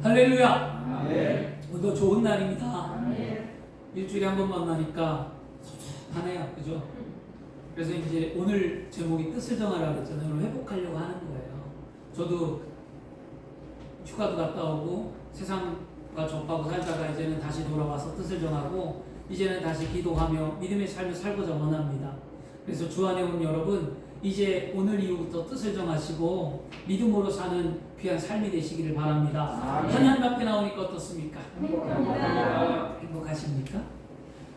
할렐루야. 네. 오늘도 좋은 날입니다. 네. 일주일에 한 번 만나니까 섭섭하네요, 그죠? 그래서 이제 오늘 제목이 뜻을 정하라고 했잖아요. 오늘 회복하려고 하는 거예요. 저도 휴가도 갔다 오고 세상과 접하고 살다가 이제는 다시 돌아와서 뜻을 정하고 이제는 다시 기도하며 믿음의 삶을 살고자 원합니다. 그래서 주 안에 온 여러분, 이제 오늘 이후부터 뜻을 정하시고 믿음으로 사는 귀한 삶이 되시기를 바랍니다. 하나님 앞에 나오니까 어떻습니까? 행복합니다. 행복하십니까?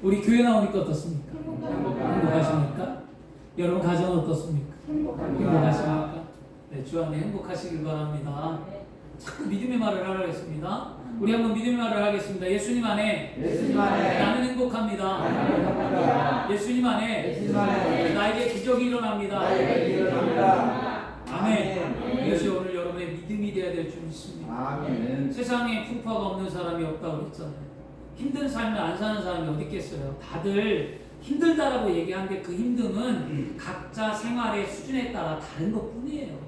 우리 교회 나오니까 어떻습니까? 행복하십니까? 여러분 가정은 어떻습니까? 행복하십니까? 네, 주 안에 행복하시길 바랍니다. 자꾸 믿음의 말을 하라고 했습니다. 우리 한번 믿음의 말을 하겠습니다. 예수님 안에 나는 행복합니다. 예수님 안에 나에게 기적이 일어납니다. 아멘. 이것이 오늘 여러분의 믿음이 되어야 될 줄 믿습니다. 아멘. 세상에 풍파가 없는 사람이 없다고 그랬잖아요. 힘든 삶을 안 사는 사람이 어디 있겠어요. 다들 힘들다라고 얘기하는데 그 힘듦은 각자 생활의 수준에 따라 다른 것 뿐이에요.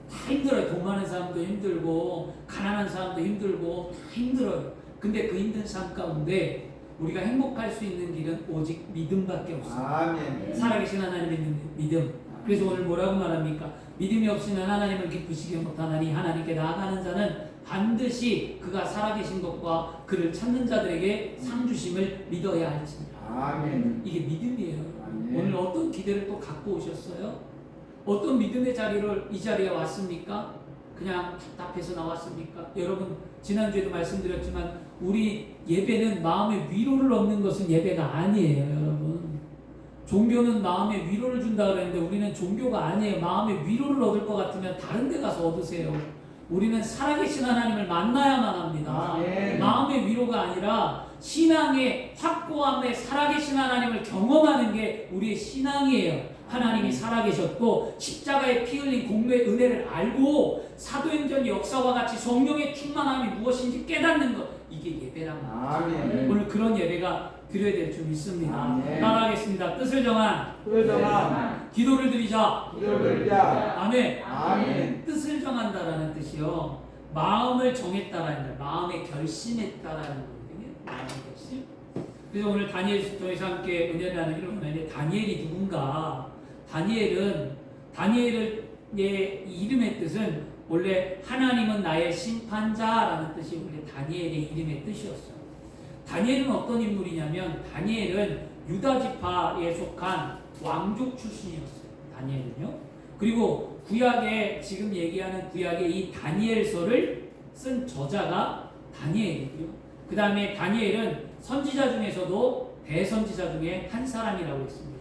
다 힘들어요. 돈 많은 사람도 힘들고 가난한 사람도 힘들고 다 힘들어요. 근데 그 힘든 삶 가운데 우리가 행복할 수 있는 길은 오직 믿음밖에 없습니다. 아멘. 살아계신 하나님의 믿음. 그래서 오늘 뭐라고 말합니까? 믿음이 없이는 하나님을 기쁘시게 못하나니 하나님께 나아가는 자는 반드시 그가 살아계신 것과 그를 찾는 자들에게 상 주심을 믿어야 할지니라. 아멘. 이게 믿음이에요. 아멘. 오늘 어떤 기대를 또 갖고 오셨어요? 어떤 믿음의 자리를 이 자리에 왔습니까? 그냥 답답해서 나왔습니까? 여러분 지난주에도 말씀드렸지만 우리 예배는 마음의 위로를 얻는 것은 예배가 아니에요. 여러분 종교는 마음의 위로를 준다 그랬는데 우리는 종교가 아니에요. 마음의 위로를 얻을 것 같으면 다른 데 가서 얻으세요. 우리는 살아계신 하나님을 만나야만 합니다. 아멘. 마음의 위로가 아니라 신앙의 확고함에 살아계신 하나님을 경험하는 게 우리의 신앙이에요. 하나님이 살아계셨고 십자가에 피 흘린 공로의 은혜를 알고 사도행전 역사와 같이 성령의 충만함이 무엇인지 깨닫는 것, 이게 예배란 말이에요. 아멘. 오늘 그런 예배가 드려야 될 줄 믿습니다. 아멘. 따라하겠습니다. 뜻을 정한 기도를 드리자. 아멘. 아멘. 뜻을 정한다라는 뜻이요, 마음을 정했다라는, 마음에 결심했다라는 거거든요. 마음의 결심. 그래서 오늘 다니엘서에서 함께 은혜를 나누기로 하는데, 다니엘이 누군가? 다니엘의 이름의 뜻은 원래 하나님은 나의 심판자라는 뜻이 원래 다니엘의 이름의 뜻이었어요. 다니엘은 어떤 인물이냐면, 다니엘은 유다 지파에 속한 왕족 출신이었어요. 다니엘은요. 그리고 구약에, 지금 얘기하는 구약의 이 다니엘서를 쓴 저자가 다니엘이고요. 그 다음에 다니엘은 선지자 중에서도 대선지자 중에 한 사람이라고 했습니다.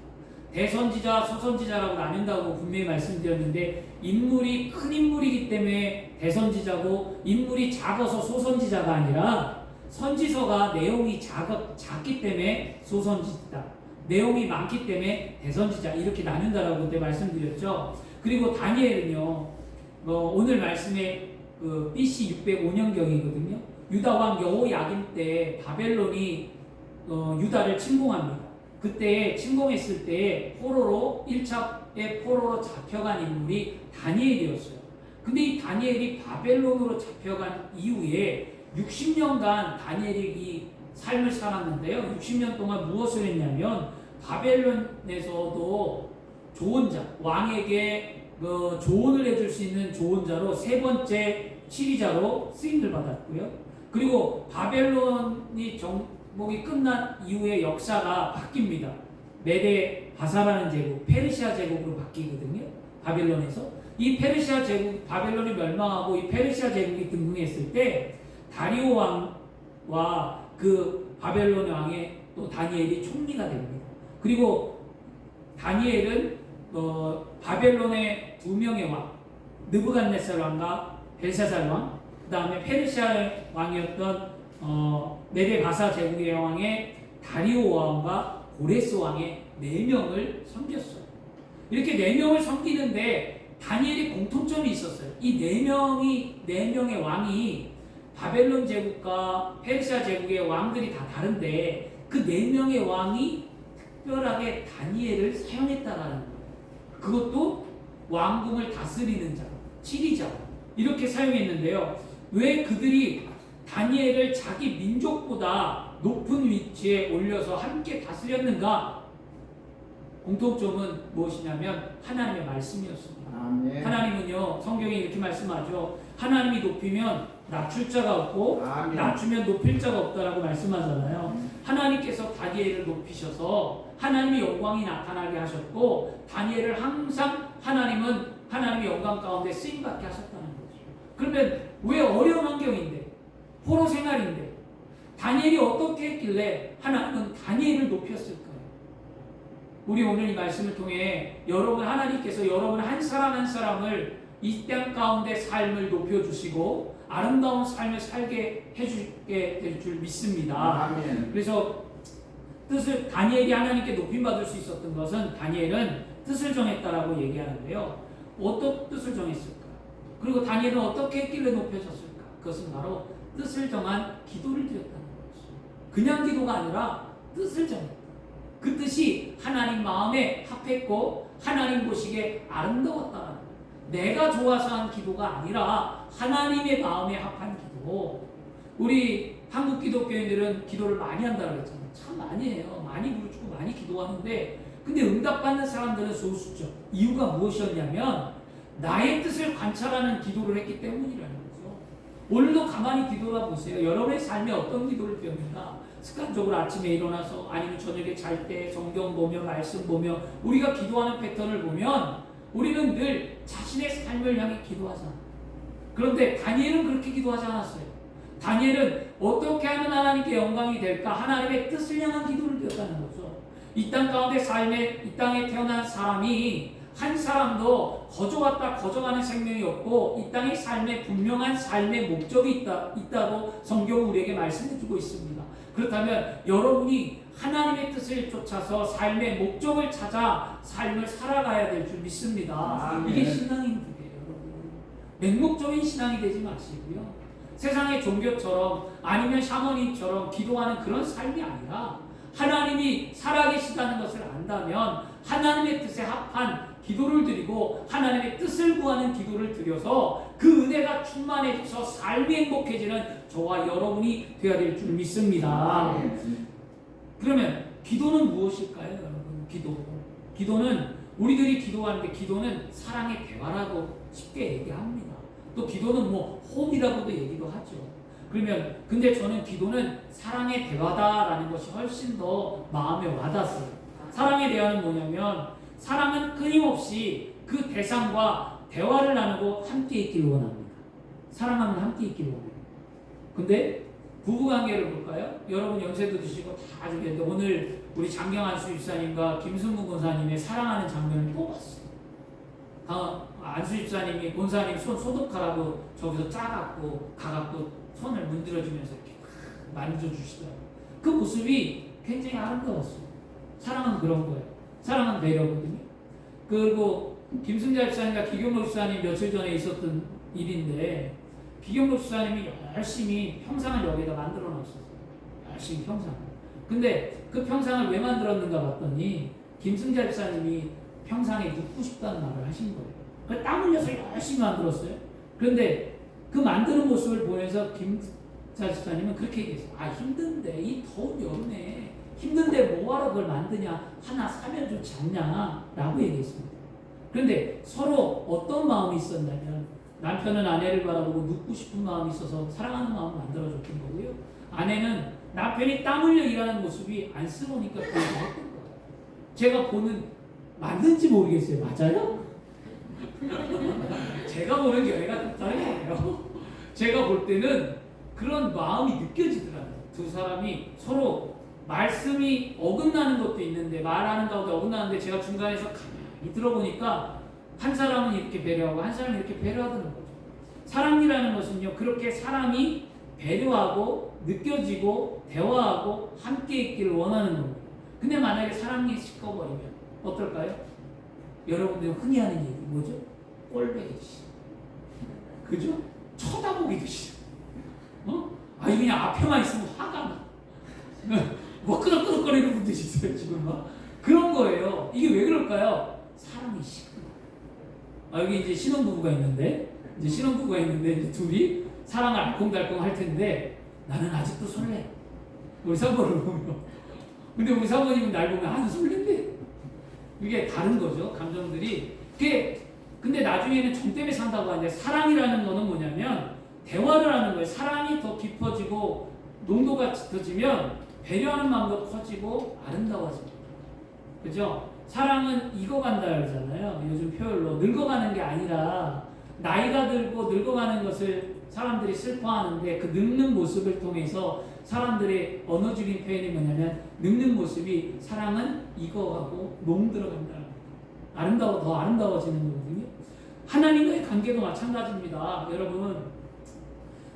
대선지자, 소선지자라고 나뉜다고 분명히 말씀드렸는데, 인물이 큰 인물이기 때문에 대선지자고, 인물이 작아서 소선지자가 아니라 선지서가 내용이 작기 때문에 소선지자, 내용이 많기 때문에 대선지자, 이렇게 나눈다라고 그때 말씀드렸죠. 그리고 다니엘은요, 오늘 말씀에 BC 605년경이거든요. 유다 왕 여호야김 때 바벨론이 유다를 침공합니다. 그때 침공했을 때 포로로 1차의 포로로 잡혀간 인물이 다니엘이었어요. 근데 이 다니엘이 바벨론으로 잡혀간 이후에 60년간 다니엘이 삶을 살았는데요. 60년 동안 무엇을 했냐면, 바벨론에서도 조언자, 왕에게 조언을 해줄 수 있는 조언자로 세 번째 치리자로 쓰임을 받았고요. 그리고 바벨론이 정복이 끝난 이후에 역사가 바뀝니다. 메데 바사라는 제국, 페르시아 제국으로 바뀌거든요. 바벨론에서. 이 페르시아 제국, 바벨론이 멸망하고 이 페르시아 제국이 등극했을 때 다리오 왕과 그 바벨론 왕의 또 다니엘이 총리가 됩니다. 그리고 다니엘은 바벨론의 두 명의 왕, 느부갓네살 왕과 벨사살 왕, 그 다음에 페르시아 왕이었던 메데 바사 제국의 왕의 다리오 왕과 고레스 왕의 4명을 섬겼어요. 이렇게 4명을 섬기는데 다니엘이 공통점이 있었어요. 이 4명의 왕이 바벨론 제국과 페르시아 제국의 왕들이 다 다른데, 그 4명의 왕이 특별하게 다니엘을 사용했다라는 거예요. 그것도 왕궁을 다스리는 자로, 지리자로 이렇게 사용했는데요. 왜 그들이 다니엘을 자기 민족보다 높은 위치에 올려서 함께 다스렸는가? 공통점은 무엇이냐면 하나님의 말씀이었습니다. 아멘. 하나님은요, 성경에 이렇게 말씀하죠. 하나님이 높이면 낮출 자가 없고 아멘. 낮추면 높일 자가 없다라고 말씀하잖아요. 하나님께서 다니엘을 높이셔서 하나님의 영광이 나타나게 하셨고, 다니엘을 항상 하나님은 하나님의 영광 가운데 쓰임받게 하셨다는 거죠. 그러면 왜 어려운 환경인데, 포로 생활인데 다니엘이 어떻게 했길래 하나님은 다니엘을 높였을까요? 우리 오늘 이 말씀을 통해 하나님께서 여러분 한 사람 한 사람을 이 땅 가운데 삶을 높여주시고 아름다운 삶을 살게 해주게 될 줄 믿습니다. 아멘. 그래서 다니엘이 하나님께 높임받을 수 있었던 것은 다니엘은 뜻을 정했다라고 얘기하는데요. 어떤 뜻을 정했을까? 그리고 다니엘은 어떻게 했길래 높여졌을까? 그것은 바로 뜻을 정한 기도를 드렸다는 거죠. 그냥 기도가 아니라 뜻을 정했다. 그 뜻이 하나님 마음에 합했고 하나님 보시기에 아름다웠다는 거예요. 내가 좋아서 한 기도가 아니라 하나님의 마음에 합한 기도. 우리 한국 기독교인들은 기도를 많이 한다고 했잖아요. 참 많이 해요. 많이 부르고 많이 기도하는데, 근데 응답받는 사람들은 소수죠. 이유가 무엇이었냐면 나의 뜻을 관찰하는 기도를 했기 때문이라는 거죠. 오늘도 가만히 뒤돌아보세요. 여러분의 삶에 어떤 기도를 드렸는가? 습관적으로 아침에 일어나서 아니면 저녁에 잘 때 성경 보며 말씀 보며 우리가 기도하는 패턴을 보면 우리는 늘 자신의 삶을 향해 기도하잖아. 그런데 다니엘은 그렇게 기도하지 않았어요. 다니엘은 어떻게 하면 하나님께 영광이 될까? 하나님의 뜻을 향한 기도를 드렸다는 거죠. 이 땅 가운데 이 땅에 태어난 사람이 한 사람도 거저왔다 거저가는 생명이 없고 이 땅의 삶에 분명한 삶의 목적이 있다고 성경은 우리에게 말씀해주고 있습니다. 그렇다면 여러분이 하나님의 뜻을 쫓아서 삶의 목적을 찾아 삶을 살아가야 될 줄 믿습니다. 아멘. 이게 신앙입니다, 여러분. 맹목적인 신앙이 되지 마시고요. 세상의 종교처럼 아니면 샤머니처럼 기도하는 그런 삶이 아니라 하나님이 살아계시다는 것을 안다면 하나님의 뜻에 합한 기도를 드리고 하나님의 뜻을 구하는 기도를 드려서 그 은혜가 충만해져서 삶이 행복해지는 저와 여러분이 되어야 될 줄 믿습니다. 그러면 기도는 무엇일까요, 여러분? 기도는 우리들이 기도하는데 기도는 사랑의 대화라고 쉽게 얘기합니다. 또 기도는 호흡이라고도 얘기도 하죠. 그러면 근데 저는 기도는 사랑의 대화다라는 것이 훨씬 더 마음에 와닿았어요. 사랑의 대화는 뭐냐면 사랑은 끊임없이 그 대상과 대화를 나누고 함께 있기를 원합니다. 사랑하면 함께 있기를 원해요. 근데 부부관계를 볼까요? 여러분 연세도 드시고 다 아시겠는데 오늘 우리 장경안수 집사님과 김승무 권사님의 사랑하는 장면을 또 봤어요. 안수 집사님이 권사님 손 소독하라고 저기서 짜갖고 가갖고 손을 문드러주면서 이렇게 만져주시더라고요. 그 모습이 굉장히 아름다웠어요. 사랑은 그런 거예요. 사랑은 배려거든요. 그리고 김승자 집사님과 기경록 집사님 며칠 전에 있었던 일인데 기경록 집사님이 열심히 평상을 여기다 만들어 놨었어요. 열심히 평상. 근데 그 평상을 왜 만들었는가 봤더니 김승자 집사님이 평상에 눕고 싶다는 말을 하신 거예요. 그래서 땀 흘려서 열심히 만들었어요. 그런데 그 만드는 모습을 보면서 김승자 집사님은 그렇게 얘기했어요. 힘든데 이 더운 여름에 힘든데 뭐하러 그걸 만드냐, 하나 사면 좋지 않냐 라고 얘기했습니다. 그런데 서로 어떤 마음이 있었냐면 남편은 아내를 바라보고 눕고 싶은 마음이 있어서 사랑하는 마음을 만들어줬던 거고요. 아내는 남편이 땀 흘려 일하는 모습이 안쓰러우니까 그렇게 했던 거예요. 제가 보는, 맞는지 모르겠어요. 맞아요? 제가 보는 견해가 다르네요. 제가 볼 때는 그런 마음이 느껴지더라고요. 두 사람이 서로 말씀이 어긋나는 것도 있는데 말하는 가운데 어긋나는데 제가 중간에서 가만히 들어보니까 한 사람은 이렇게 배려하고 한 사람은 이렇게 배려하는 거죠. 사랑이라는 것은요, 그렇게 사람이 배려하고 느껴지고 대화하고 함께 있기를 원하는 겁니다. 근데 만약에 사랑이 식어버리면 어떨까요? 여러분들 흔히 하는 얘기 뭐죠? 꼴배기 싫어. 그죠? 쳐다보기도 싫어. 그냥 앞에만 있으면 화가 나. 끄덕끄덕거리는 분들이 있어요, 지금 막. 그런 거예요. 이게 왜 그럴까요? 사랑이 식은 거예요. 여기 이제 신혼부부가 있는데 이제 둘이 사랑을 알콩달콩 할 텐데 나는 아직도 설레. 우리 사모를 보면. 근데 우리 사모님은 날 보면 안 설렌대. 이게 다른 거죠. 감정들이. 근데 나중에는 정 때문에 산다고 하는데 사랑이라는 거는 뭐냐면 대화를 하는 거예요. 사랑이 더 깊어지고 농도가 짙어지면 배려하는 마음도 커지고 아름다워집니다. 그죠? 사랑은 익어간다 그러잖아요. 요즘 표현로 늙어가는 게 아니라 나이가 들고 늙어가는 것을 사람들이 슬퍼하는데 그 늙는 모습을 통해서 사람들의 언어적인 표현이 뭐냐면 늙는 모습이 사랑은 익어가고 농들어간다. 더 아름다워지는 거거든요. 하나님과의 관계도 마찬가지입니다. 여러분,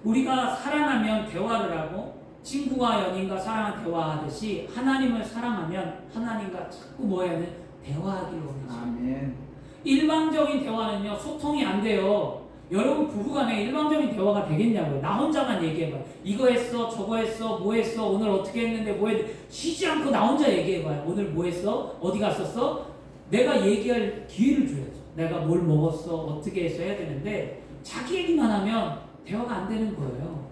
우리가 사랑하면 대화를 하고 친구와 연인과 사랑한 대화하듯이 하나님을 사랑하면 하나님과 자꾸 뭐 해야 돼? 대화하기를 원하십니다. 아멘. 일방적인 대화는요 소통이 안 돼요. 여러분 부부간에 일방적인 대화가 되겠냐고요. 나 혼자만 얘기해봐요. 이거 했어, 저거 했어, 뭐 했어, 오늘 어떻게 했는데 뭐 했는데 쉬지 않고 나 혼자 얘기해봐요. 오늘 뭐 했어? 어디 갔었어? 내가 얘기할 기회를 줘야죠. 내가 뭘 먹었어, 어떻게 해서 해야 되는데 자기 얘기만 하면 대화가 안 되는 거예요.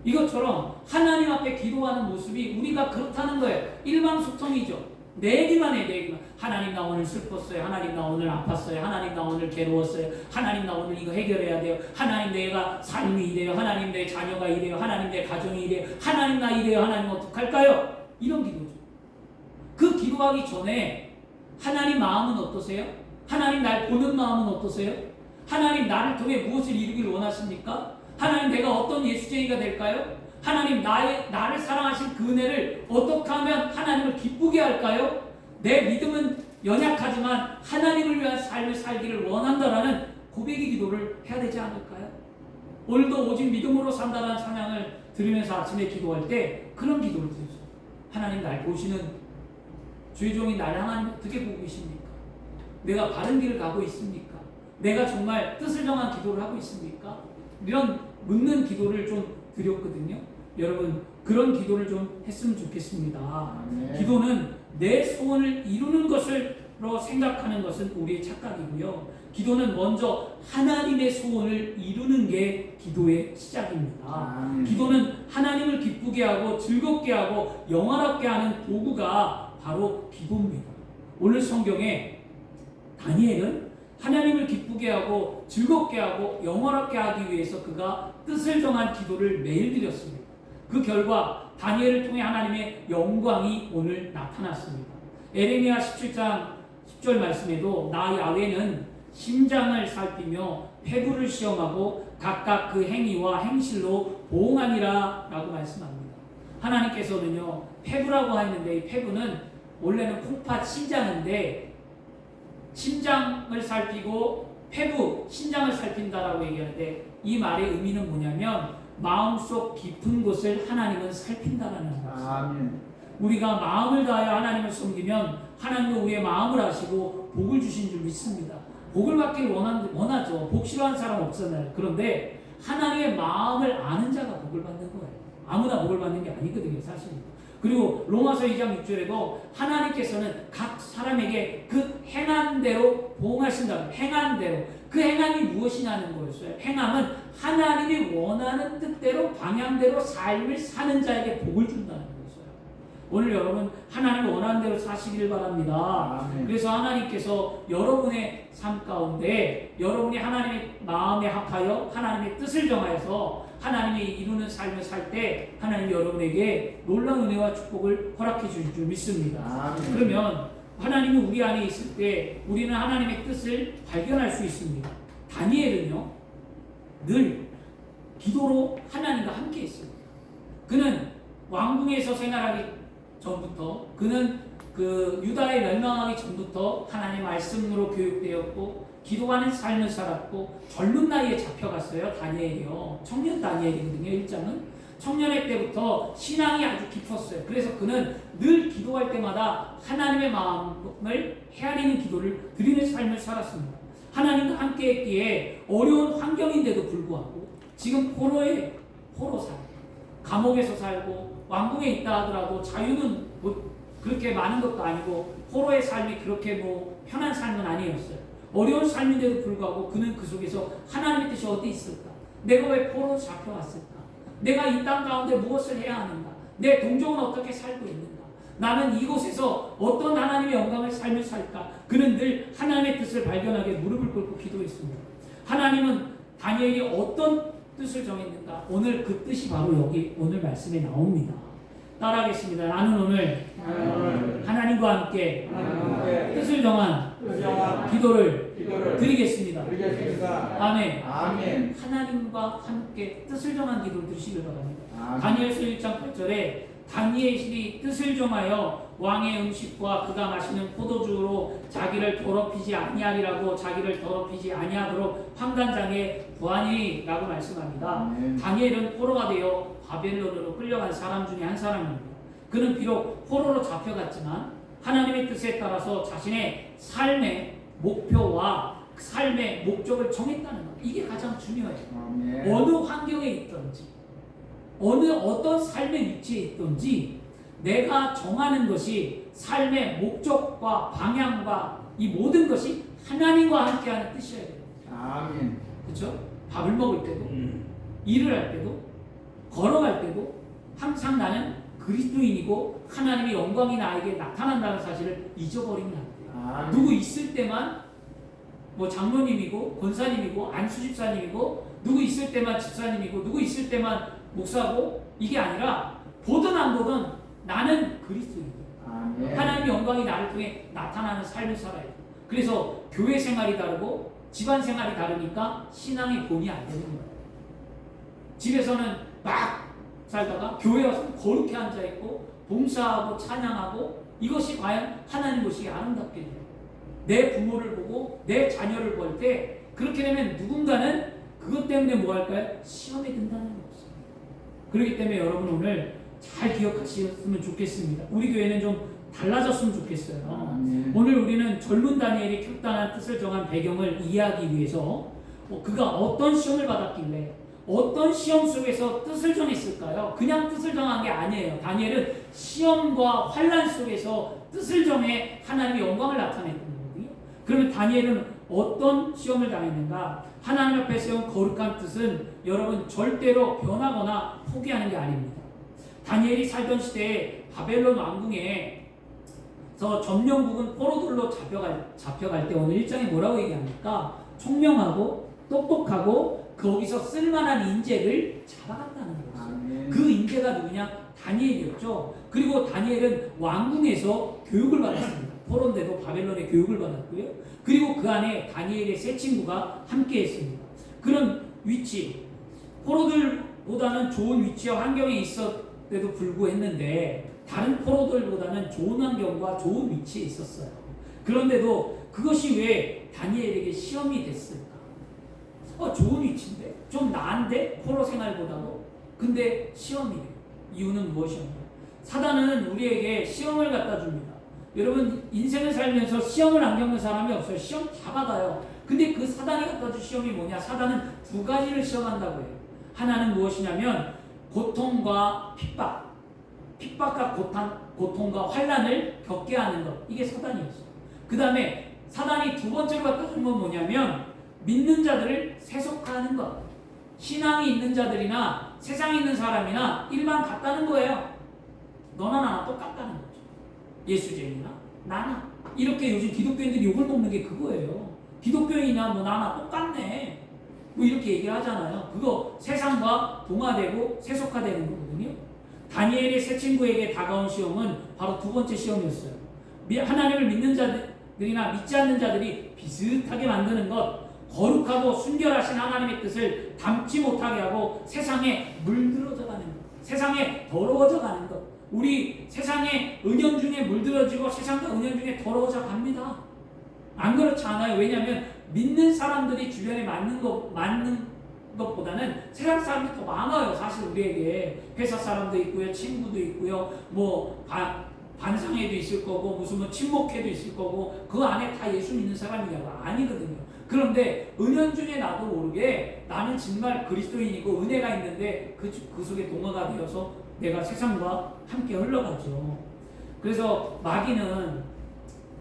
이것처럼 하나님 앞에 기도하는 모습이 우리가 그렇다는 거예요. 일방소통이죠. 내 얘기만 해, 내 얘기만. 하나님 나 오늘 슬펐어요. 하나님 나 오늘 아팠어요. 하나님 나 오늘 괴로웠어요. 하나님 나 오늘 이거 해결해야 돼요. 하나님 내가 삶이 이래요. 하나님 내 자녀가 이래요. 하나님 내 가정이 이래요. 하나님 나 이래요. 하나님 어떡할까요? 이런 기도죠. 그 기도하기 전에 하나님 마음은 어떠세요? 하나님 날 보는 마음은 어떠세요? 하나님 나를 통해 무엇을 이루길 원하십니까? 하나님 내가 어떤 예수쟁이가 될까요? 하나님 나를 사랑하신 그 은혜를 어떻게 하면 하나님을 기쁘게 할까요? 내 믿음은 연약하지만 하나님을 위한 삶을 살기를 원한다라는 고백의 기도를 해야 되지 않을까요? 오늘도 오직 믿음으로 산다라는 찬양을 들으면서 아침에 기도할 때 그런 기도를 드리죠. 하나님 날 보시는 주의 종이 나를 하나님 어떻게 보고 계십니까? 내가 바른 길을 가고 있습니까? 내가 정말 뜻을 정한 기도를 하고 있습니까? 이런 묻는 기도를 좀 드렸거든요. 여러분 그런 기도를 좀 했으면 좋겠습니다. 네. 기도는 내 소원을 이루는 것으로 생각하는 것은 우리의 착각이고요. 기도는 먼저 하나님의 소원을 이루는 게 기도의 시작입니다. 기도는 하나님을 기쁘게 하고 즐겁게 하고 영화롭게 하는 도구가 바로 기도입니다. 오늘 성경에 다니엘은 하나님을 기쁘게 하고 즐겁게 하고 영원하게 하기 위해서 그가 뜻을 정한 기도를 매일 드렸습니다. 그 결과 다니엘을 통해 하나님의 영광이 오늘 나타났습니다. 에레미야 17장 10절 말씀에도 나 야훼는 심장을 살피며 폐부를 시험하고 각각 그 행위와 행실로 보응하니라 라고 말씀합니다. 하나님께서는요 폐부라고 했는데 이 폐부는 원래는 콩팥 심장인데 심장을 살피고 폐부, 신장을 살핀다라고 얘기하는데 이 말의 의미는 뭐냐면 마음속 깊은 곳을 하나님은 살핀다라는 것입니다. 아멘. 우리가 마음을 다하여 하나님을 섬기면 하나님도 우리의 마음을 아시고 복을 주신 줄 믿습니다. 복을 받기를 원하죠. 복 싫어하는 사람 없잖아요. 그런데 하나님의 마음을 아는 자가 복을 받는 거예요. 아무나 복을 받는 게 아니거든요, 사실. 그리고 로마서 2장 6절에도 하나님께서는 각 사람에게 그 행한 대로 보응하신다. 행한 대로. 그 행함이 무엇이냐는 거였어요. 행함은 하나님이 원하는 뜻대로 방향대로 삶을 사는 자에게 복을 준다는 거였어요. 오늘 여러분 하나님이 원하는 대로 사시기를 바랍니다. 아멘. 그래서 하나님께서 여러분의 삶 가운데 여러분이 하나님의 마음에 합하여 하나님의 뜻을 정하여서 하나님이 이루는 삶을 살 때 하나님 여러분에게 놀라운 은혜와 축복을 허락해 주실 줄 믿습니다. 아멘. 그러면 하나님이 우리 안에 있을 때 우리는 하나님의 뜻을 발견할 수 있습니다. 다니엘은요 늘 기도로 하나님과 함께 있습니다. 그는 왕궁에서 생활하기 전부터 그는 그 유다에 멸망하기 전부터 하나님 말씀으로 교육되었고 기도하는 삶을 살았고 젊은 나이에 잡혀갔어요. 다니엘이요. 청년 다니엘이거든요. 1장은. 청년의 때부터 신앙이 아주 깊었어요. 그래서 그는 늘 기도할 때마다 하나님의 마음을 헤아리는 기도를 드리는 삶을 살았습니다. 하나님과 함께 했기에 어려운 환경인데도 불구하고 지금 포로 살고 감옥에서 살고 왕궁에 있다 하더라도 자유는 뭐 그렇게 많은 것도 아니고 포로의 삶이 그렇게 뭐 편한 삶은 아니었어요. 어려운 삶인데도 불구하고 그는 그 속에서 하나님의 뜻이 어디 있을까? 내가 왜 포로로 잡혀왔을까? 내가 이 땅 가운데 무엇을 해야 하는가? 내 동족은 어떻게 살고 있는가? 나는 이곳에서 어떤 하나님의 영광을 삶을 살까? 그는 늘 하나님의 뜻을 발견하게 무릎을 꿇고 기도했습니다. 하나님은 다니엘이 어떤 뜻을 정했는가? 오늘 그 뜻이 바로 여기 오늘 말씀에 나옵니다. 따라하겠습니다. 나는 오늘 하나님과 함께 뜻을 정한 기도를 드리겠습니다. 아멘. 아멘. 하나님과 함께 뜻을 정한 기도를 드리시길 바랍니다. 아멘. 다니엘서 1장 8절에 다니엘이 뜻을 정하여 왕의 음식과 그가 마시는 포도주로 자기를 더럽히지 아니하리라고 자기를 더럽히지 아니하도록 환관장에 구하니라고 말씀합니다. 아멘. 다니엘은 포로가 되어 바벨론으로 끌려간 사람 중에 한 사람입니다. 그는 비록 포로로 잡혀갔지만 하나님의 뜻에 따라서 자신의 삶의 목표와 삶의 목적을 정했다는 것, 이게 가장 중요해요. 아멘. 어느 환경에 있든지 어떤 삶의 위치에 있든지 내가 정하는 것이 삶의 목적과 방향과 이 모든 것이 하나님과 함께하는 뜻이어야 돼요. 아멘. 그렇죠? 밥을 먹을 때도 일을 할 때도 걸어갈 때도 항상 나는 그리스도인이고 하나님의 영광이 나에게 나타난다는 사실을 잊어버리면 안 돼요. 아멘. 누구 있을 때만 뭐 장로님이고 권사님이고 안수집사님이고 누구 있을 때만 집사님이고 누구 있을 때만 목사고 이게 아니라 보든 안 보든 나는 그리스도인이에요. 아멘. 하나님의 영광이 나를 통해 나타나는 삶을 살아야 돼요. 그래서 교회 생활이 다르고 집안 생활이 다르니까 신앙의 본이 안 되는 거예요. 집에서는 막 살다가 교회 와서 거룩히 앉아있고 봉사하고 찬양하고 이것이 과연 하나님 보시기에 아름답겠네요. 내 부모를 보고 내 자녀를 볼 때 그렇게 되면 누군가는 그것 때문에 뭐 할까요? 시험에 든다는 것입니다. 그렇기 때문에 여러분 오늘 잘 기억하셨으면 좋겠습니다. 우리 교회는 좀 달라졌으면 좋겠어요. 아멘. 오늘 우리는 젊은 다니엘이 극단한 뜻을 정한 배경을 이해하기 위해서 그가 어떤 시험을 받았길래 어떤 시험 속에서 뜻을 정했을까요? 그냥 뜻을 정한 게 아니에요. 다니엘은 시험과 환난 속에서 뜻을 정해 하나님의 영광을 나타냈던 거거든요. 그러면 다니엘은 어떤 시험을 당했는가? 하나님 앞에 세운 거룩한 뜻은 여러분 절대로 변하거나 포기하는 게 아닙니다. 다니엘이 살던 시대에 바벨론 왕궁에서 점령국은 포로들로 잡혀갈 때 오늘 1장에 뭐라고 얘기합니까? 총명하고 똑똑하고 거기서 쓸만한 인재를 잡아갔다는 거죠. 아멘. 그 인재가 누구냐? 다니엘이었죠. 그리고 다니엘은 왕궁에서 교육을 받았습니다. 포로인데도 바벨론의 교육을 받았고요. 그리고 그 안에 다니엘의 세 친구가 함께 했습니다. 그런 위치, 포로들보다는 좋은 위치와 환경에 있었대도 불구했는데 다른 포로들보다는 좋은 환경과 좋은 위치에 있었어요. 그런데도 그것이 왜 다니엘에게 시험이 됐을까? 좋은 위치인데? 좀 나은데? 포로 생활보다도? 근데 시험이래요. 이유는 무엇이었나요? 사단은 우리에게 시험을 갖다 줍니다. 여러분 인생을 살면서 시험을 안 겪는 사람이 없어요. 시험 다 받아요. 근데 그 사단이 갖다 준 시험이 뭐냐? 사단은 두 가지를 시험한다고 해요. 하나는 무엇이냐면 고통과 핍박. 핍박과 고통과 환난을 겪게 하는 것. 이게 사단이었어요. 그 다음에 사단이 두 번째로 갖다 준 건 뭐냐면 믿는 자들을 세속화하는 것. 신앙이 있는 자들이나 세상에 있는 사람이나 일반 같다는 거예요. 너나 나나 똑같다는 거죠. 예수쟁이나 나나. 이렇게 요즘 기독교인들이 욕을 먹는 게 그거예요. 기독교인이나 뭐 나나 똑같네. 뭐 이렇게 얘기를 하잖아요. 그거 세상과 동화되고 세속화되는 거거든요. 다니엘의 세 친구에게 다가온 시험은 바로 두 번째 시험이었어요. 하나님을 믿는 자들이나 믿지 않는 자들이 비슷하게 만드는 것. 거룩하고 순결하신 하나님의 뜻을 담지 못하게 하고 세상에 물들어져 가는 것. 세상에 더러워져 가는 것. 우리 세상에 은연중에 물들어지고 세상과 은연중에 더러워져 갑니다. 안 그렇지 않아요. 왜냐하면 믿는 사람들이 주변에 맞는 것보다는 세상 사람들이 더 많아요. 사실 우리에게 회사 사람도 있고요, 친구도 있고요, 뭐 반상회도 있을 거고 무슨 뭐 친목회도 있을 거고 그 안에 다 예수 믿는 사람이냐고 아니거든요. 그런데 은연중에 나도 모르게 나는 정말 그리스도인이고 은혜가 있는데 그 속에 동화가 되어서 내가 세상과 함께 흘러가죠. 그래서 마귀는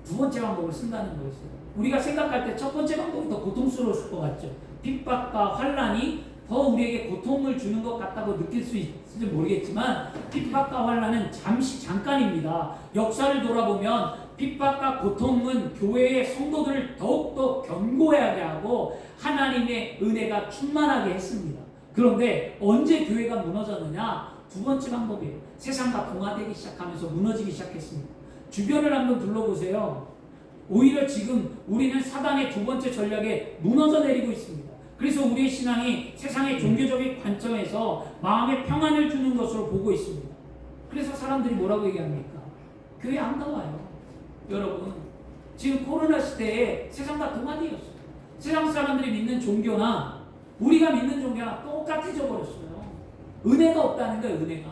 두 번째 방법을 쓴다는 거였어요. 우리가 생각할 때 첫 번째 방법이 더 고통스러울 것 같죠. 핍박과 환난이 더 우리에게 고통을 주는 것 같다고 느낄 수 있을지 모르겠지만 핍박과 환난은 잠깐입니다. 역사를 돌아보면 핍박과 고통은 교회의 성도들을 더욱더 견고하게 하고 하나님의 은혜가 충만하게 했습니다. 그런데 언제 교회가 무너졌느냐? 두 번째 방법이에요. 세상과 동화되기 시작하면서 무너지기 시작했습니다. 주변을 한번 둘러보세요. 오히려 지금 우리는 사단의 두 번째 전략에 무너져 내리고 있습니다. 그래서 우리의 신앙이 세상의 종교적인 관점에서 마음의 평안을 주는 것으로 보고 있습니다. 그래서 사람들이 뭐라고 얘기합니까? 교회 안 나와요. 여러분, 지금 코로나 시대에 세상과 동화되었어요. 세상 사람들이 믿는 종교나 우리가 믿는 종교나 똑같아져 버렸어요. 은혜가 없다는 거예요. 은혜가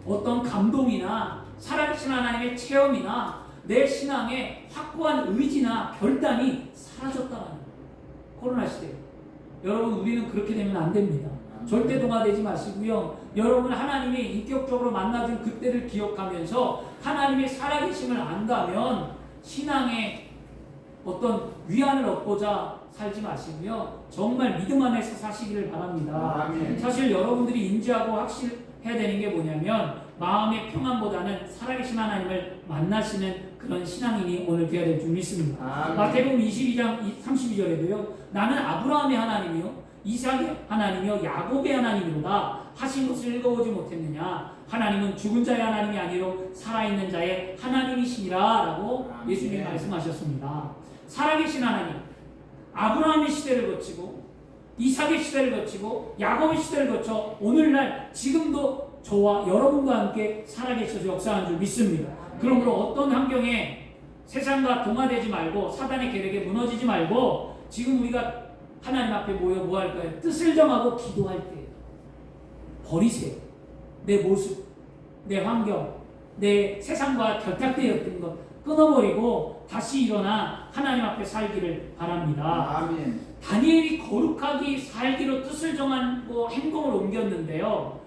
어떤 감동이나 살아계신 하나님의 체험이나 내 신앙의 확고한 의지나 결단이 사라졌다는 거예요. 코로나 시대에 여러분, 우리는 그렇게 되면 안 됩니다. 절대 동화되지 마시고요. 여러분, 하나님이 인격적으로 만나준 그때를 기억하면서 하나님의 살아계심을 안다면 신앙의 어떤 위안을 얻고자 살지 마시고요. 정말 믿음 안에서 사시기를 바랍니다. 아멘. 사실 여러분들이 인지하고 확실해야 되는 게 뭐냐면 마음의 평안보다는 살아계신 하나님을 만나시는 그런 신앙인이 오늘 되어야 될 줄 믿습니다. 아멘. 마태복음 22장 32절에도요. 나는 아브라함의 하나님이요 이삭의 하나님이요 야곱의 하나님이로다 하신 것을 읽어보지 못했느냐. 하나님은 죽은 자의 하나님이 아니요 살아있는 자의 하나님이시니라 라고 예수님이 말씀하셨습니다. 살아계신 하나님, 아브라함의 시대를 거치고 이삭의 시대를 거치고 야곱의 시대를 거쳐 오늘날 지금도 저와 여러분과 함께 살아계셔서 역사하는 줄 믿습니다. 그러므로 어떤 환경에 세상과 동화되지 말고 사단의 계략에 무너지지 말고 지금 우리가 하나님 앞에 모여 뭐 할까요? 뜻을 정하고 기도할 때 버리세요. 내 모습, 내 환경, 내 세상과 결탁되었던 것 끊어버리고 다시 일어나 하나님 앞에 살기를 바랍니다. 아멘. 다니엘이 거룩하게 살기로 뜻을 정하고 행동을 옮겼는데요.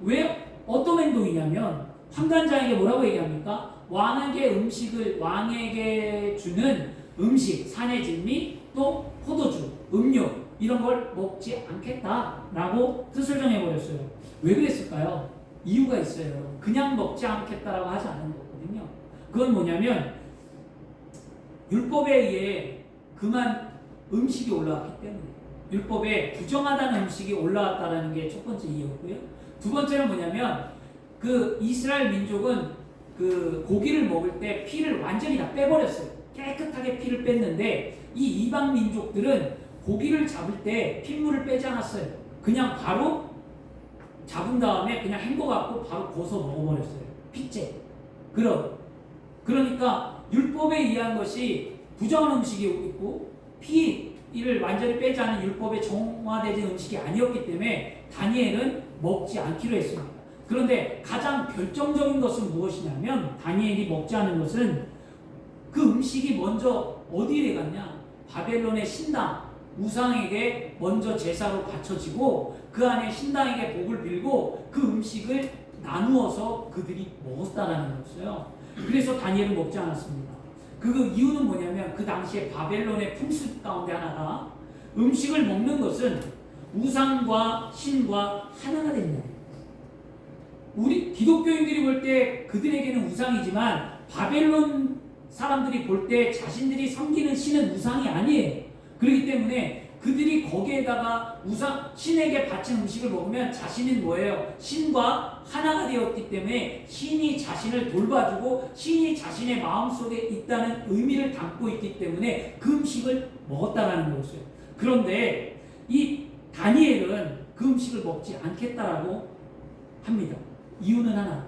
왜 어떤 행동이냐면 환관장에게 뭐라고 얘기합니까? 왕에게 주는 음식, 산의 진미, 또 포도주, 음료 이런 걸 먹지 않겠다라고 뜻을 정해버렸어요. 왜 그랬을까요? 이유가 있어요. 그냥 먹지 않겠다라고 하지 않은 거거든요. 그건 뭐냐면 율법에 의해 그만 음식이 올라왔기 때문에 율법에 부정하다는 음식이 올라왔다는 게 첫 번째 이유였고요. 두 번째는 뭐냐면 그 이스라엘 민족은 그 고기를 먹을 때 피를 완전히 다 빼버렸어요. 깨끗하게 피를 뺐는데 이 이방 민족들은 고기를 잡을 때 핏물을 빼지 않았어요. 그냥 바로 잡은 다음에 그냥 헹궈갖고 바로 고서 먹어버렸어요. 피째. 그러니까 율법에 의한 것이 부정한 음식이 있고 피를 완전히 빼지 않은 율법에 정화되는 음식이 아니었기 때문에 다니엘은 먹지 않기로 했습니다. 그런데 가장 결정적인 것은 무엇이냐면 다니엘이 먹지 않은 것은 그 음식이 먼저 어디에 갔냐? 바벨론의 신당 우상에게 먼저 제사로 바쳐지고 그 안에 신당에게 복을 빌고 그 음식을 나누어서 그들이 먹었다라는 거였어요. 그래서 다니엘은 먹지 않았습니다. 그 이유는 뭐냐면 그 당시에 바벨론의 풍습 가운데 하나가 음식을 먹는 것은 우상과 신과 하나가 된다. 우리 기독교인들이 볼 때 그들에게는 우상이지만 바벨론 사람들이 볼 때 자신들이 섬기는 신은 우상이 아니에요. 그렇기 때문에 그들이 거기에다가 신에게 바친 음식을 먹으면 자신은 뭐예요? 신과 하나가 되었기 때문에 신이 자신을 돌봐주고 신이 자신의 마음속에 있다는 의미를 담고 있기 때문에 그 음식을 먹었다라는 거였어요. 그런데 이 다니엘은 그 음식을 먹지 않겠다라고 합니다. 이유는 하나,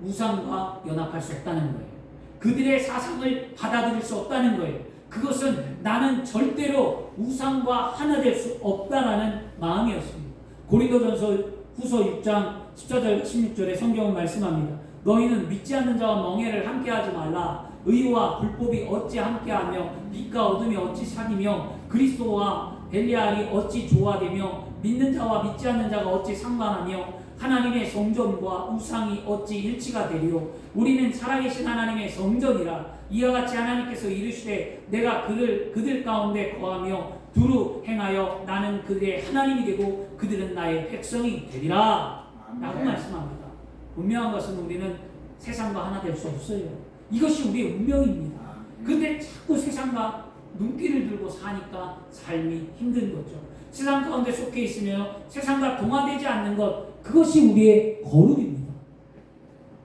우상과 연합할 수 없다는 거예요. 그들의 사상을 받아들일 수 없다는 거예요. 그것은 나는 절대로 우상과 하나 될 수 없다라는 마음이었습니다. 고린도전서 후서 6장 14절 16절에 성경은 말씀합니다. 너희는 믿지 않는 자와 멍에를 함께하지 말라. 의와 불법이 어찌 함께하며 빛과 어둠이 어찌 사귀며 그리스도와 벨리알이 어찌 조화되며 믿는 자와 믿지 않는 자가 어찌 상관하며 하나님의 성전과 우상이 어찌 일치가 되리요. 우리는 살아계신 하나님의 성전이라. 이와 같이 하나님께서 이르시되 내가 그들 가운데 거하며 두루 행하여 나는 그들의 하나님이 되고 그들은 나의 백성이 되리라 라고 말씀합니다. 분명한 것은 우리는 세상과 하나 될 수 없어요. 이것이 우리의 운명입니다. 근데 자꾸 세상과 눈길을 들고 사니까 삶이 힘든 거죠. 세상 가운데 속해 있으며 세상과 동화되지 않는 것, 그것이 우리의 거룩입니다.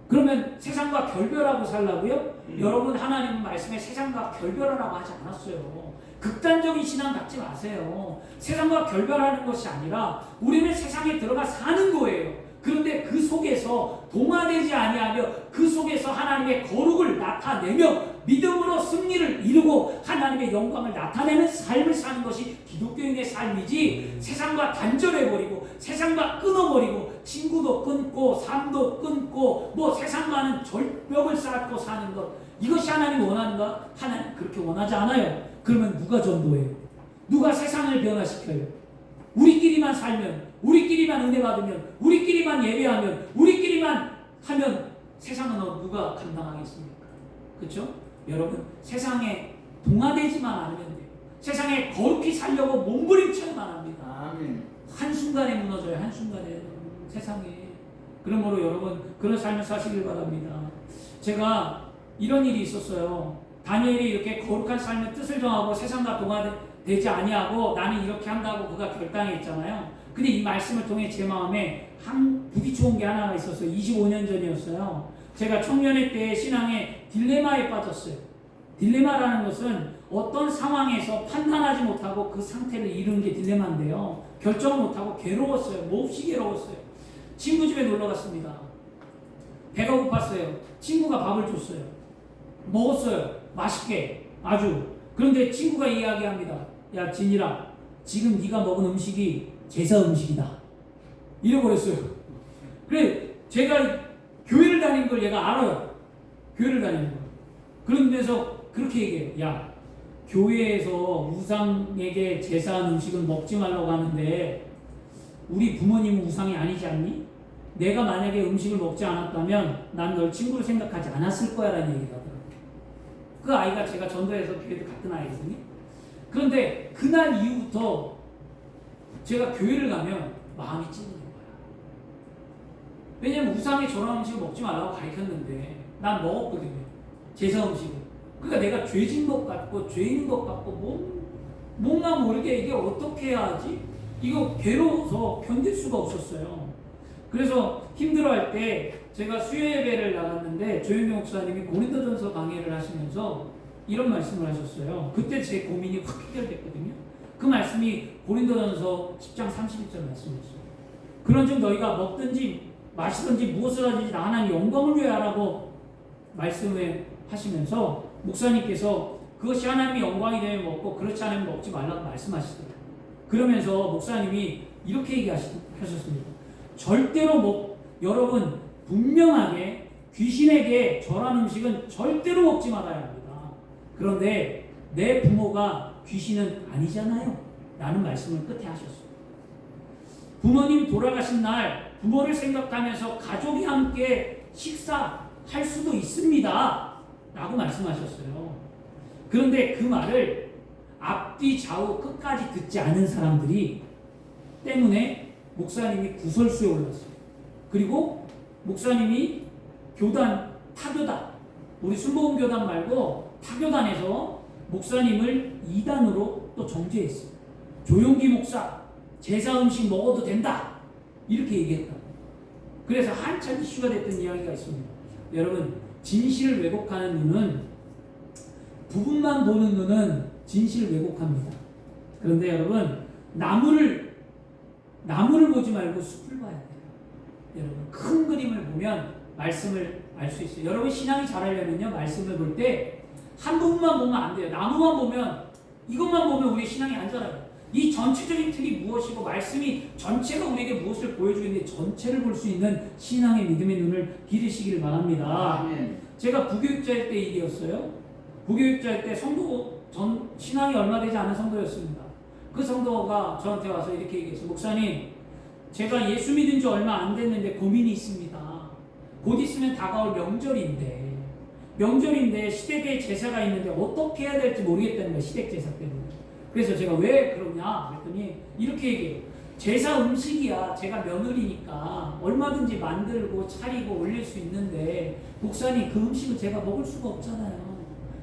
그러면 세상과 결별하고 살라고요? 여러분, 하나님은 말씀에 세상과 결별하라고 하지 않았어요. 극단적인 신앙 갖지 마세요. 세상과 결별하는 것이 아니라 우리는 세상에 들어가 사는 거예요. 그런데 그 속에서 동화되지 아니하며 그 속에서 하나님의 거룩을 나타내며 믿음으로 승리를 이루고 하나님의 영광을 나타내는 삶을 사는 것이 기독교인의 삶이지, 세상과 단절해버리고 세상과 끊어버리고 친구도 끊고 삶도 끊고 뭐 세상과는 절벽을 쌓고 사는 것, 이것이 하나님 원하는가? 하나님 그렇게 원하지 않아요. 그러면 누가 전도해요? 누가 세상을 변화시켜요? 우리끼리만 살면, 우리끼리만 은혜 받으면, 우리끼리만 예배하면, 우리끼리만 하면 세상은 누가 감당하겠습니까? 그렇죠? 여러분, 세상에 동화되지만 않으면 돼요. 세상에 거룩히 살려고 몸부림쳐야만 합니다. 아멘. 한순간에 무너져요. 한순간에. 세상에. 그러므로 여러분, 그런 삶을 사시길 바랍니다. 제가 이런 일이 있었어요. 다니엘이 이렇게 거룩한 삶의 뜻을 정하고 세상과 동화되지 아니하고 나는 이렇게 한다고 그가 결단했잖아요. 근데 이 말씀을 통해 제 마음에 부딪혀온 게 하나가 있었어요. 25년 전이었어요. 제가 청년회 때 신앙의 딜레마에 빠졌어요. 딜레마라는 것은 어떤 상황에서 판단하지 못하고 그 상태를 이루는 게 딜레마인데요. 결정을 못하고 괴로웠어요. 몹시 괴로웠어요. 친구 집에 놀러 갔습니다. 배가 고팠어요. 친구가 밥을 줬어요. 먹었어요. 맛있게. 아주. 그런데 친구가 이야기합니다. 야, 진이라, 지금 네가 먹은 음식이 제사 음식이다. 이래버렸어요. 그래, 제가 교회를 다닌 걸 얘가 알아요. 교회를 다니는 걸. 그러면서 그렇게 얘기해요. 야, 교회에서 우상에게 제사한 음식은 먹지 말라고 하는데 우리 부모님은 우상이 아니지 않니? 내가 만약에 음식을 먹지 않았다면 난 널 친구로 생각하지 않았을 거야 라는 얘기를 하더라고요. 그 아이가 제가 전도해서 교회도 같은 아이거든요. 그런데 그날 이후부터 제가 교회를 가면 마음이 찢어진 거야. 왜냐면 우상의 저런 음식을 먹지 말라고 가르쳤는데 난 먹었거든요. 제사 음식을. 그러니까 내가 죄진 것 같고 죄인 것 같고 뭔가 모르게 이게 어떻게 해야 하지? 이거 괴로워서 견딜 수가 없었어요. 그래서 힘들어할 때 제가 수요예배를 나갔는데 조영기 목사님이 고린도전서 강의를 하시면서 이런 말씀을 하셨어요. 그때 제 고민이 확 해결됐거든요. 그 말씀이 고린도전서 10장 31절 말씀이었어요. 그런즉 너희가 먹든지 마시든지 무엇을 하든지 나 하나님 영광을 위해 하라고 말씀을 하시면서 목사님께서 그것이 하나님의 영광이 되면 먹고 그렇지 않으면 먹지 말라고 말씀하시더라고요. 그러면서 목사님이 이렇게 얘기하셨습니다. 절대로 여러분 분명하게 귀신에게 절한 음식은 절대로 먹지 말아야 합니다. 그런데 내 부모가 귀신은 아니잖아요 라는 말씀을 끝에 하셨어요. 부모님 돌아가신 날 부모를 생각하면서 가족이 함께 식사할 수도 있습니다 라고 말씀하셨어요. 그런데 그 말을 앞뒤 좌우 끝까지 듣지 않은 사람들이 때문에 목사님이 구설수에 올랐어요. 그리고 목사님이 타교단, 우리 순복음 교단 말고 타교단에서 목사님을 이단으로 또 정죄했어요. 조용기 목사 제사 음식 먹어도 된다 이렇게 얘기했다. 그래서 한참 이슈가 됐던 이야기가 있습니다. 여러분, 진실을 왜곡하는 눈은, 부분만 보는 눈은 진실을 왜곡합니다. 그런데 여러분, 나무를 보지 말고 숲을 봐야 돼요. 여러분, 큰 그림을 보면 말씀을 알 수 있어요. 여러분, 신앙이 잘하려면요, 말씀을 볼 때 한 부분만 보면 안 돼요. 나무만 보면, 이것만 보면 우리 신앙이 안 자라요. 이 전체적인 틀이 무엇이고 말씀이 전체가 우리에게 무엇을 보여주는데 전체를 볼 수 있는 신앙의 믿음의 눈을 기르시기를 바랍니다. 아멘. 제가 부교육자일 때 일이었어요. 부교육자일 때 신앙이 얼마 되지 않은 성도였습니다. 그 성도가 저한테 와서 이렇게 얘기했어요. 목사님, 제가 예수 믿은 지 얼마 안 됐는데 고민이 있습니다. 곧 있으면 다가올 명절인데 시댁에 제사가 있는데 어떻게 해야 될지 모르겠다는 거예요. 시댁 제사 때문에. 그래서 제가 왜 그러냐 그랬더니 이렇게 얘기해요. 제사 음식이야. 제가 며느리니까 얼마든지 만들고 차리고 올릴 수 있는데 목사님, 그 음식을 제가 먹을 수가 없잖아요.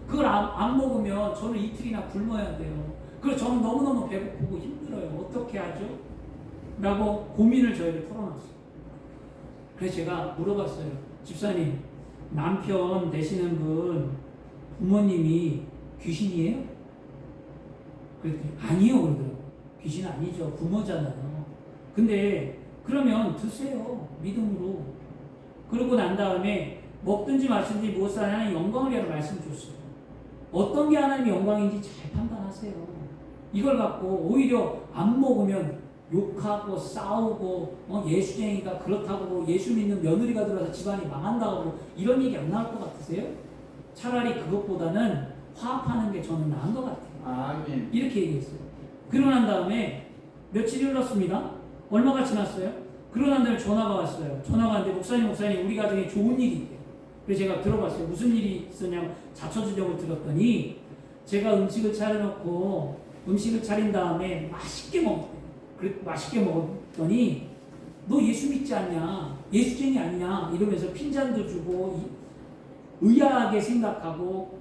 그걸 안 먹으면 저는 이틀이나 굶어야 돼요. 그래서 저는 너무너무 배고프고 힘들어요. 어떻게 하죠? 라고 고민을 저에게 털어놨어요. 그래서 제가 물어봤어요. 집사님, 남편 되시는 분 부모님이 귀신이에요? 그랬더니 아니요 그러더라고요. 귀신 아니죠. 부모잖아요. 근데 그러면 드세요. 믿음으로. 그러고 난 다음에 먹든지 마시든지 무엇을 하나님 영광을 말씀 줬어요. 어떤 게 하나님의 영광인지 잘 판단하세요. 이걸 갖고 오히려 안 먹으면 욕하고 싸우고 예수쟁이가 그렇다고 예수 믿는 며느리가 들어와서 집안이 망한다고 이런 얘기 안 나올 것 같으세요? 차라리 그것보다는 화합하는 게 저는 나은 것 같아요. 아멘. 이렇게 얘기했어요. 그러고 난 다음에 며칠이 흘렀습니다. 얼마가 지났어요? 그러고 난 다음에 전화가 왔어요. 전화가 왔는데 목사님 우리 가정에 좋은 일이 있대요. 그래서 제가 들어봤어요. 무슨 일이 있었냐고 자초지종을 들었더니 제가 음식을 차려놓고 음식을 차린 다음에 맛있게 먹었대요. 맛있게 먹었더니 너 예수 믿지 않냐? 예수쟁이 아니냐? 이러면서 핀잔도 주고 의아하게 생각하고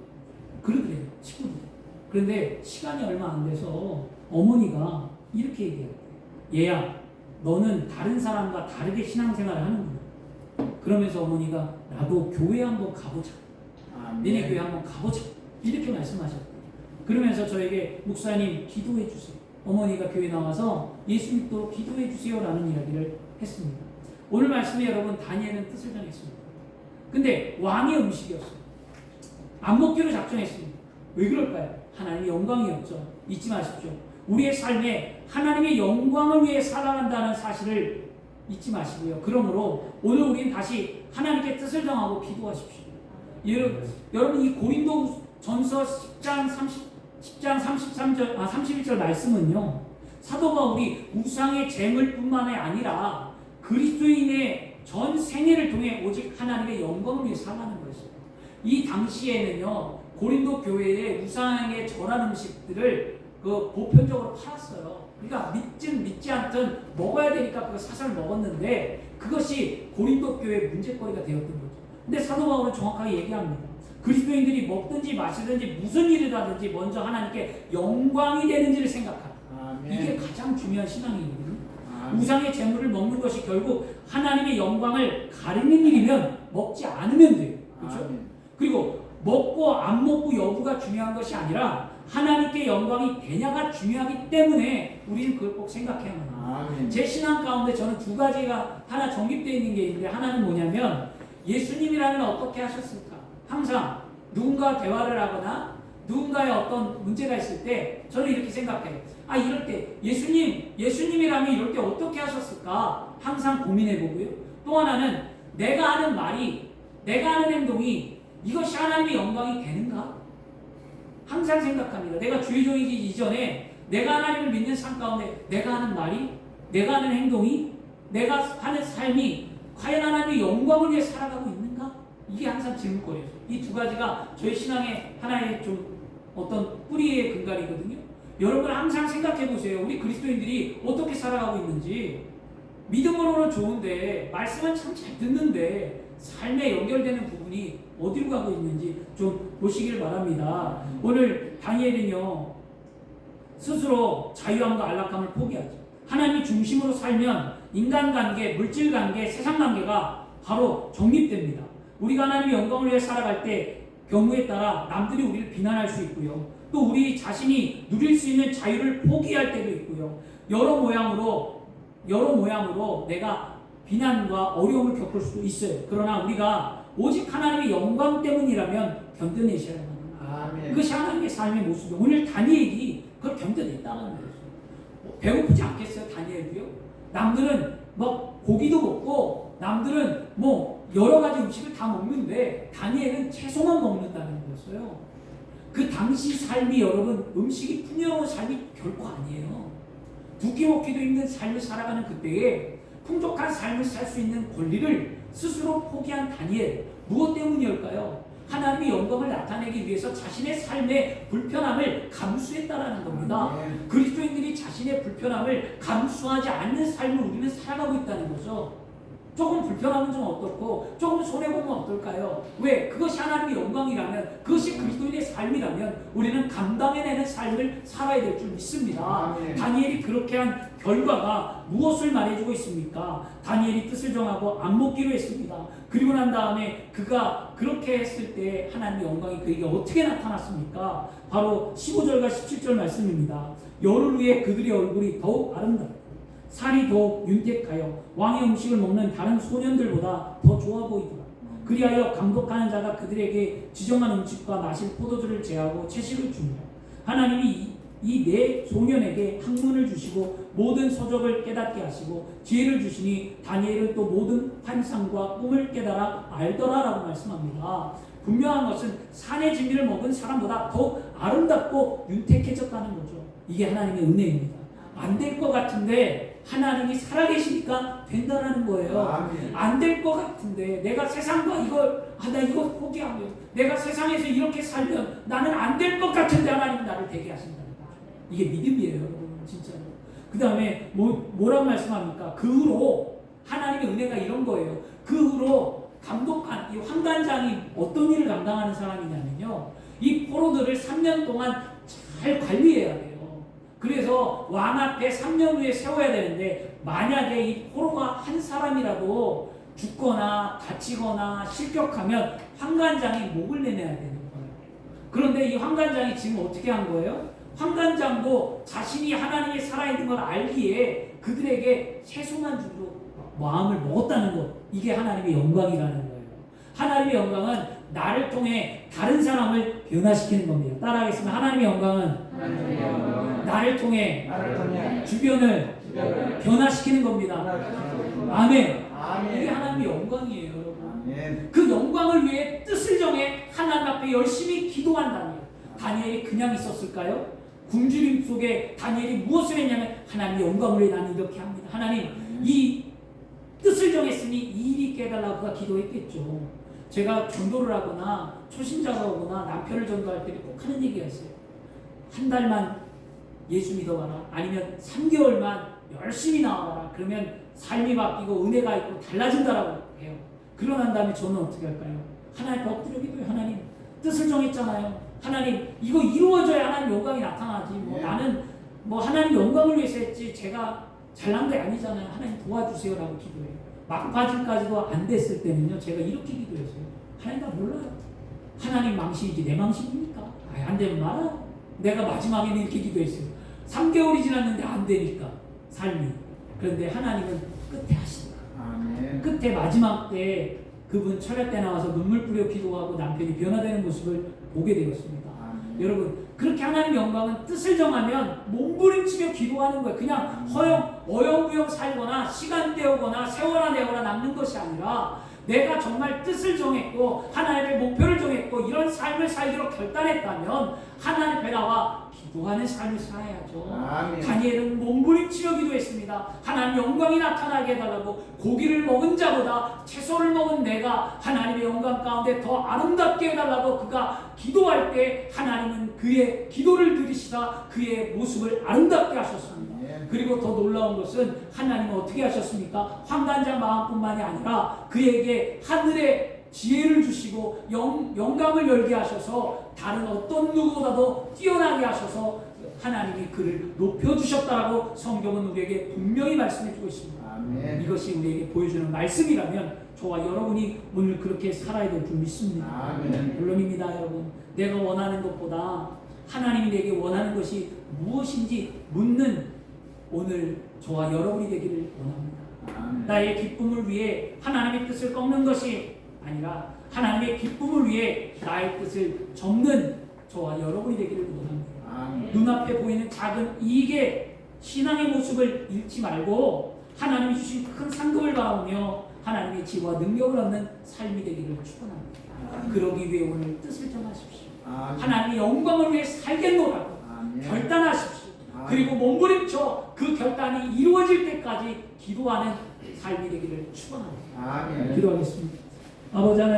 그러더래요. 친구들. 그런데 시간이 얼마 안 돼서 어머니가 이렇게 얘기해요. 얘야, 너는 다른 사람과 다르게 신앙생활을 하는구나. 그러면서 어머니가 나도 교회 한번 가보자. 너네 교회 한번 가보자. 이렇게 말씀하셨대요. 그러면서 저에게 목사님 기도해 주세요. 어머니가 교회 나와서 예수 믿도록 기도해 주세요 라는 이야기를 했습니다. 오늘 말씀에 여러분 다니엘은 뜻을 정했습니다. 근데 왕의 음식이었어요. 안 먹기로 작정했습니다. 왜 그럴까요? 하나님의 영광이었죠. 잊지 마십시오. 우리의 삶에 하나님의 영광을 위해 살아간다는 사실을 잊지 마시고요. 그러므로 오늘 우리는 다시 하나님께 뜻을 정하고 기도하십시오. 여러분 이 고린도전서 10장 31절 말씀은요. 사도 바울이 우상의 재물뿐만이 아니라 그리스도인의 전 생애를 통해 오직 하나님의 영광을 위해 살아가는 거였어요. 이 당시에는요. 고린도 교회에 우상에 절한 음식들을 보편적으로 팔았어요. 그러니까 믿든 믿지 않든 먹어야 되니까 그거 사설 먹었는데 그것이 고린도 교회의 문제거리가 되었던 거죠. 근데 사도 바울은 정확하게 얘기합니다. 그리스도인들이 먹든지 마시든지 무슨 일을 하든지 먼저 하나님께 영광이 되는지를 생각하라. 이게 가장 중요한 신앙이거든요. 우상의 재물을 먹는 것이 결국 하나님의 영광을 가리는 일이면 먹지 않으면 돼요. 그렇죠? 그리고 먹고 안 먹고 여부가 중요한 것이 아니라 하나님께 영광이 되냐가 중요하기 때문에 우리는 그걸 꼭 생각해야만 합니다. 제 신앙 가운데 저는 두 가지가 하나 정립되어 있는 게 있는데 하나는 뭐냐면 예수님이라면 어떻게 하셨을까? 항상 누군가 대화를 하거나 누군가의 어떤 문제가 있을 때 저는 이렇게 생각해요. 이럴 때 예수님이라면 이럴 때 어떻게 하셨을까? 항상 고민해보고요. 또 하나는 내가 하는 말이, 내가 하는 행동이 이것이 하나님의 영광이 되는가? 항상 생각합니다. 내가 주의 종이기 이전에 내가 하나님을 믿는 삶 가운데 내가 하는 말이, 내가 하는 행동이, 내가 하는 삶이 과연 하나님의 영광을 위해 살아가고 있는가? 이게 항상 질문거리예요. 이 두 가지가 저희 신앙의 하나의 좀 어떤 뿌리의 근간이거든요. 여러분 항상 생각해 보세요. 우리 그리스도인들이 어떻게 살아가고 있는지. 믿음으로는 좋은데 말씀은 참 잘 듣는데 삶에 연결되는 부분이 어디로 가고 있는지 좀 보시길 바랍니다. 오늘 다니엘은요 스스로 자유함과 안락함을 포기하죠. 하나님 중심으로 살면 인간관계, 물질관계, 세상관계가 바로 정립됩니다. 우리가 하나님의 영광을 위해 살아갈 때 경우에 따라 남들이 우리를 비난할 수 있고요. 또 우리 자신이 누릴 수 있는 자유를 포기할 때도 있고요. 여러 모양으로 내가 비난과 어려움을 겪을 수도 있어요. 그러나 우리가 오직 하나님의 영광 때문이라면 견뎌내셔야 합니다. 그것이 하나님의 삶의 모습이에요. 오늘 다니엘이 그걸 견뎌냈다는 거예요. 배고프지 않겠어요? 다니엘도요? 남들은 고기도 먹고 남들은 여러 가지 음식을 다 먹는데 다니엘은 채소만 먹는다는 거였어요. 그 당시 삶이 여러분 음식이 풍요로운 삶이 결코 아니에요. 두 끼 먹기도 힘든 삶을 살아가는 그때에 풍족한 삶을 살 수 있는 권리를 스스로 포기한 다니엘, 무엇 때문이었을까요? 하나님의 영광을 나타내기 위해서 자신의 삶의 불편함을 감수했다라는 겁니다. 그리스도인들이 자신의 불편함을 감수하지 않는 삶을 우리는 살아가고 있다는 거죠. 조금 불편하면 좀 어떻고 조금 손해보면 어떨까요? 왜? 그것이 하나님의 영광이라면, 그것이 그리스도인의 삶이라면 우리는 감당해내는 삶을 살아야 될 줄 믿습니다. 다니엘이 그렇게 한 결과가 무엇을 말해주고 있습니까? 다니엘이 뜻을 정하고 안 먹기로 했습니다. 그리고 난 다음에 그가 그렇게 했을 때 하나님의 영광이 그에게 어떻게 나타났습니까? 바로 15절과 17절 말씀입니다. 열흘 후에 그들의 얼굴이 더욱 아름답고 살이 더욱 윤택하여 왕의 음식을 먹는 다른 소년들보다 더 좋아 보이더라. 그리하여 감독하는 자가 그들에게 지정한 음식과 마실 포도주를 제하고 채식을 주니라. 하나님이 이 네 소년에게 학문을 주시고 모든 서적을 깨닫게 하시고 지혜를 주시니 다니엘은 또 모든 환상과 꿈을 깨달아 알더라라고 말씀합니다. 분명한 것은 산의 진미를 먹은 사람보다 더욱 아름답고 윤택해졌다는 거죠. 이게 하나님의 은혜입니다. 안 될 것 같은데 하나님이 살아계시니까 된다라는 거예요. 안 될 것 같은데 내가 세상과 나 이거 포기하면, 내가 세상에서 이렇게 살면 나는 안 될 것 같은데 하나님은 나를 되게 하신다는 거죠. 이게 믿음이에요, 여러분, 진짜로. 그 다음에 뭐라고 말씀합니까? 그 후로 하나님의 은혜가 이런 거예요. 그 후로 감독한 이 환관장이 어떤 일을 감당하는 사람이냐면요, 이 포로들을 3년 동안 잘 관리해야 돼요. 그래서 왕 앞에 3년 후에 세워야 되는데, 만약에 이 포로가 한 사람이라도 죽거나 다치거나 실격하면 환관장이 목을 내내야 되는 거예요. 그런데 이 환관장이 지금 어떻게 한 거예요? 환관장도 자신이 하나님이 살아있는 걸 알기에 그들에게 채소만 주기로 마음을 먹었다는 것, 이게 하나님의 영광이라는 거예요. 하나님의 영광은 나를 통해 다른 사람을 변화시키는 겁니다. 따라하겠습니다. 하나님의 영광은 나를 통해 주변을 변화시키는 겁니다. 아멘. 이게 하나님의 영광이에요, 여러분. 그 영광을 위해 뜻을 정해 하나님 앞에 열심히 기도한다니, 다니엘이 그냥 있었을까요? 굶주림 속에 다니엘이 무엇을 했냐면, 하나님의 영광을 위해 나는 이렇게 합니다. 하나님, 이 뜻을 정했으니 이 일이 깨달라고 그가 기도했겠죠. 제가 전도를 하거나 초신자가 오거나 남편을 전도할 때 꼭 하는 얘기가 있어요. 한 달만 예수 믿어봐라, 아니면 3개월만 열심히 나와봐라. 그러면 삶이 바뀌고 은혜가 있고 달라진다라고 해요. 그러고 난 다음에 저는 어떻게 할까요? 하나님 앞에 엎드려 기도해요. 하나님, 뜻을 정했잖아요. 하나님, 이거 이루어져야 하나님 영광이 나타나지. 나는 하나님 영광을 위해서 했지 제가 잘난 게 아니잖아요. 하나님 도와주세요라고 기도해요. 막바지까지도 안 됐을 때는요, 제가 이렇게 기도했어요. 하나님, 나 몰라요. 하나님 망신이지 내 망신입니까? 안 되면 말아요. 내가 마지막에는 이렇게 기도했어요. 3개월이 지났는데 안 되니까 삶이. 그런데 하나님은 끝에 하시더라. 끝에 마지막 때 그분 철야 때 나와서 눈물 뿌려 기도하고 남편이 변화되는 모습을 보게 되었습니다. 여러분, 그렇게 하나님의 영광은 뜻을 정하면 몸부림치며 기도하는 거예요. 그냥 어영부영 살거나 시간 때우거나 세월아 내거나 남는 것이 아니라, 내가 정말 뜻을 정했고 하나님의 목표를 정했고 이런 삶을 살기로 결단했다면 하나님 앞에 나와 기도하는 삶을 살아야죠. 다니엘은 몸부림치며 기도했습니다. 하나님 영광이 나타나게 해달라고. 고기를 먹은 자보다 채소를 먹은 내가 하나님의 영광 가운데 더 아름답게 해달라고 그가 기도할 때 하나님은 그의 기도를 들으시다 그의 모습을 아름답게 하셨습니다. 그리고 더 놀라운 것은 하나님은 어떻게 하셨습니까? 환관장 마음뿐만이 아니라 그에게 하늘의 지혜를 주시고 영감을 열게 하셔서 다른 어떤 누구보다도 뛰어나게 하셔서 하나님이 그를 높여주셨다라고 성경은 우리에게 분명히 말씀해주고 있습니다. 아멘. 이것이 우리에게 보여주는 말씀이라면 저와 여러분이 오늘 그렇게 살아야 될 줄 믿습니다. 아멘. 물론입니다, 여러분. 내가 원하는 것보다 하나님이 내게 원하는 것이 무엇인지 묻는 오늘 저와 여러분이 되기를 원합니다. 아멘. 나의 기쁨을 위해 하나님의 뜻을 꺾는 것이 아니라 하나님의 기쁨을 위해 나의 뜻을 접는 저와 여러분이 되기를 원합니다. 아멘. 눈앞에 보이는 작은 이익의 신앙의 모습을 잃지 말고 하나님이 주신 큰 상급을 바라보며 하나님의 지혜와 능력을 얻는 삶이 되기를 축원합니다. 그러기 위해 오늘 뜻을 정하십시오. 아멘. 하나님의 영광을 위해 살겠노라고 아멘. 결단하십시오. 아멘. 그리고 몸부림쳐 그 결단이 이루어질 때까지 기도하는 삶이 되기를 축원합니다. 아멘. 기도하겠습니다. 아버지 하나님